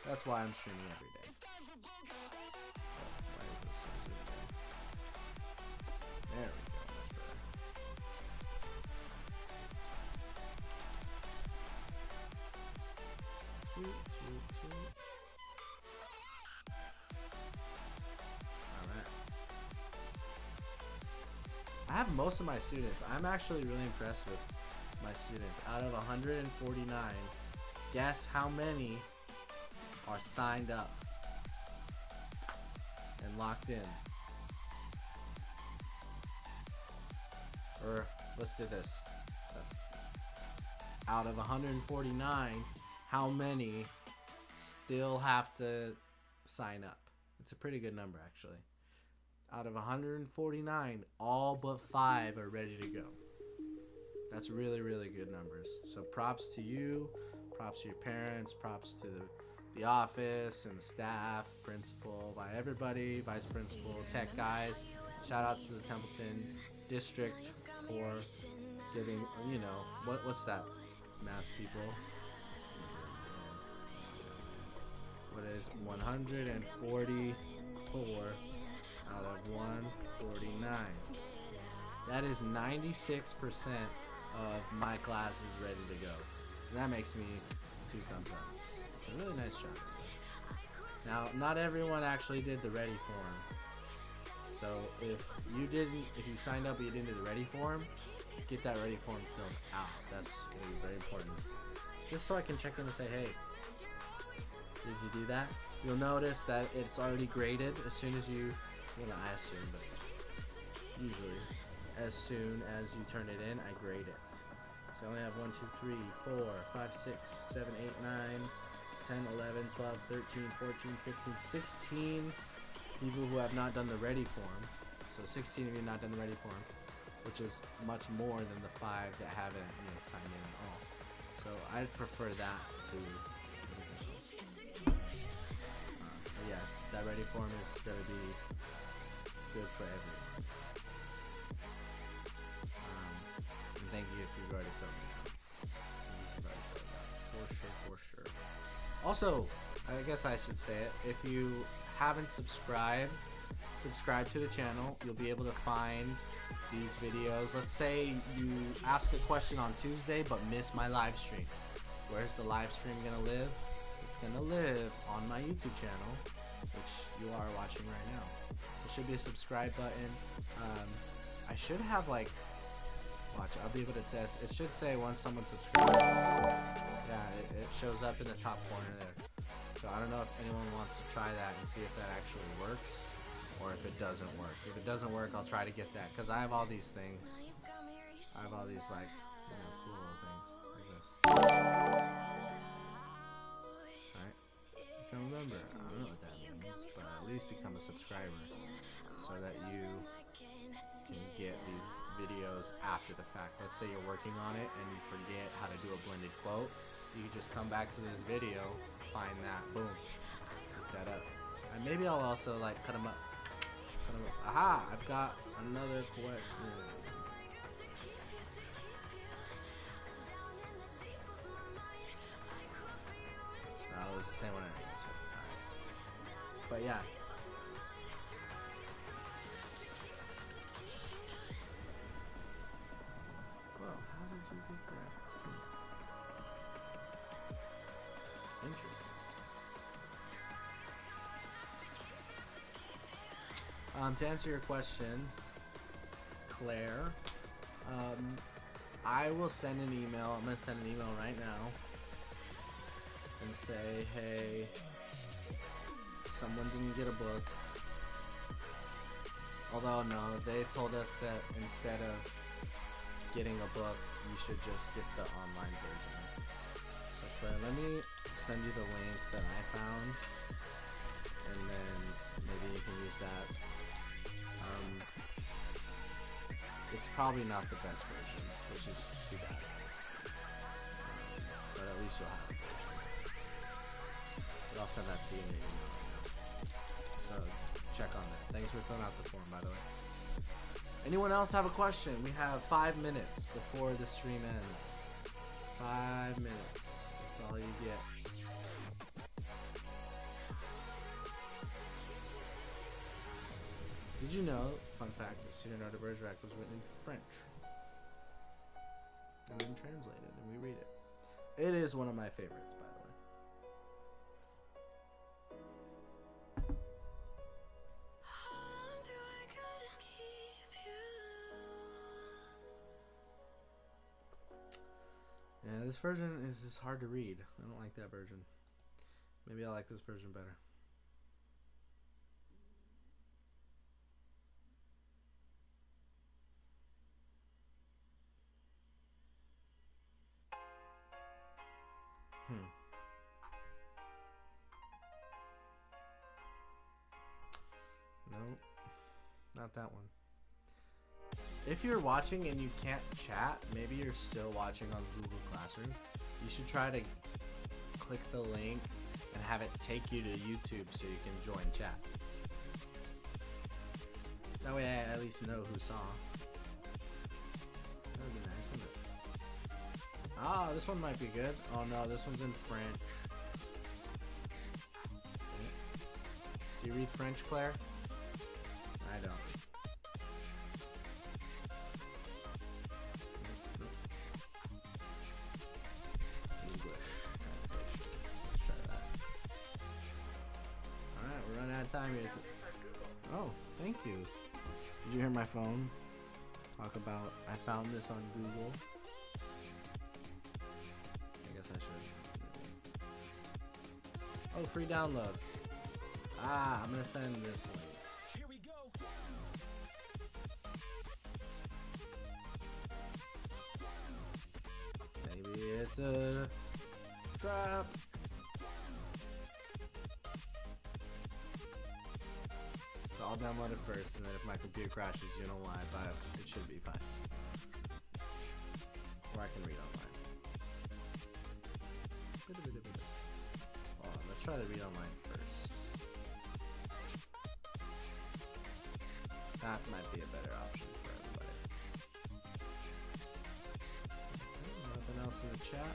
That's why I'm streaming every day. Oh, why is this so zoomed in? There we go, much better. Toot, toot, toot. Alright. I have most of my students. I'm actually really impressed with my students. Out of 149, guess how many are signed up and locked in? Or let's do this. That's out of 149, how many still have to sign up? It's a pretty good number, actually. Out of 149, all but 5 are ready to go. That's really, really good numbers. So props to you, props to your parents, props to the office and the staff, principal, by everybody, vice principal, tech guys. Shout out to the Templeton district for giving, you know, what's that, math people? What is 144 out of 149? That is 96% of my class is ready to go. And that makes me 2 thumbs up. So really nice job. Now, not everyone actually did the ready form. So if you signed up but you didn't do the ready form, get that ready form filled out. That's going to be very important. Just so I can check them and say, hey, did you do that? You'll notice that it's already graded as soon as you, well, I assume, but usually as soon as you turn it in, I grade it. So I only have 1, 2, 3, 4, 5, 6, 7, 8, 9, 10, 11, 12, 13, 14, 15, 16 people who have not done the ready form. So 16 of you not done the ready form, which is much more than the 5 that haven't, signed in at all. So I'd prefer that to but yeah, that ready form is going to be good for everyone. And thank you if you've already filled it out. For sure. Also, I guess I should say it, if you haven't subscribe to the channel. You'll be able to find these videos. Let's say you ask a question on Tuesday but miss my live stream. Where's the live stream gonna live? It's gonna live on my YouTube channel, which you are watching right now. There should be a subscribe button. I should have watch, I'll be able to test. It should say once someone subscribes. Yeah, it shows up in the top corner there. So I don't know if anyone wants to try that and see if that actually works, or if it doesn't work. If it doesn't work, I'll try to get that, because I have all these things. I have all these cool little things like this. Alright, become a member. I don't know what that means, but at least become a subscriber, so that you can get these videos after the fact. Let's say you're working on it and you forget how to do a blended quote. You can just come back to this video, find that, boom, look that up. And maybe I'll also cut them up. Aha! I've got another question. That was the same one I answered. But yeah. Well, how did you get that? Interesting. To answer your question, Claire, I will send an email. I'm going to send an email right now and say, hey, someone didn't get a book. Although, no, they told us that instead of getting a book, you should just get the online version. So Claire, let me send you the link that I found, and then maybe you can use that. It's probably not the best version, which is too bad. But at least you'll have a version. But I'll send that to you in your email right now. So check on that. Thanks for filling out the form, by the way. Anyone else have a question? We have 5 minutes before the stream ends. 5 minutes. That's all you get. Did you know, fun fact, the Student Art of Bergerac was written in French and then translated, and we read it. It is one of my favorites, by the way. Yeah, this version is just hard to read. I don't like that version. Maybe I like this version better. Nope, not that one. If you're watching and you can't chat, maybe you're still watching on Google Classroom, you should try to click the link and have it take you to YouTube so you can join chat. That way I at least know who saw. That would be nice, wouldn't it? Ah, this one might be good. Oh no, this one's in French. Do you read French, Claire? I don't. English translation. Let's try that. Alright, we're running out of time here. Oh, thank you. Did you hear my phone talk about I found this on Google? I guess I should. Oh, free download. Ah, I'm gonna send this link. Here we go. Maybe it's a trap. So I'll download it first, and then if my computer crashes, you know why, but it should be fine. Or I can read online. Hold on, let's try to read online first. That might be a better option for everybody. Okay, nothing else in the chat.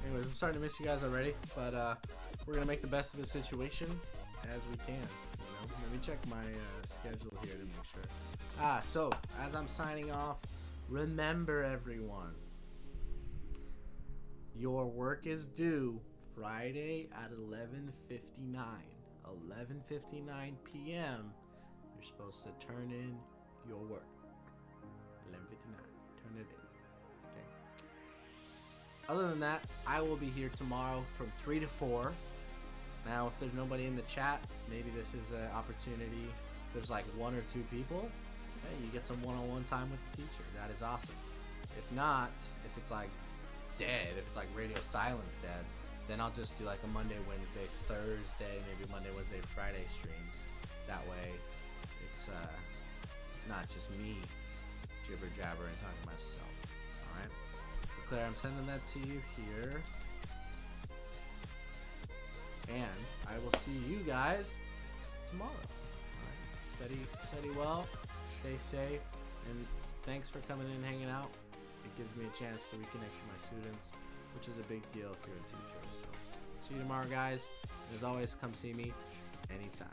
Anyways, I'm starting to miss you guys already, but we're gonna make the best of the situation as we can. You know, let me check my schedule here to make sure. So as I'm signing off, remember everyone. Your work is due Friday at 11:59. 11:59 p.m. You're supposed to turn in your work. 11:59. Turn it in. Okay. Other than that, I will be here tomorrow from 3 to 4. Now, if there's nobody in the chat, maybe this is an opportunity. If there's like 1 or 2 people, hey, you get some one-on-one time with the teacher. That is awesome. If not, if it's like dead, if it's like radio silence dead, then I'll just do like a Monday, Wednesday, Thursday, maybe Monday, Wednesday, Friday stream. That way it's not just me jibber jabber and talking to myself. Alright, Claire, I'm sending that to you here, and I will see you guys tomorrow. Alright, study well, stay safe, and thanks for coming in and hanging out. It gives me a chance to reconnect with my students, which is a big deal if you're a teacher. So, see you tomorrow, guys. And as always, come see me anytime.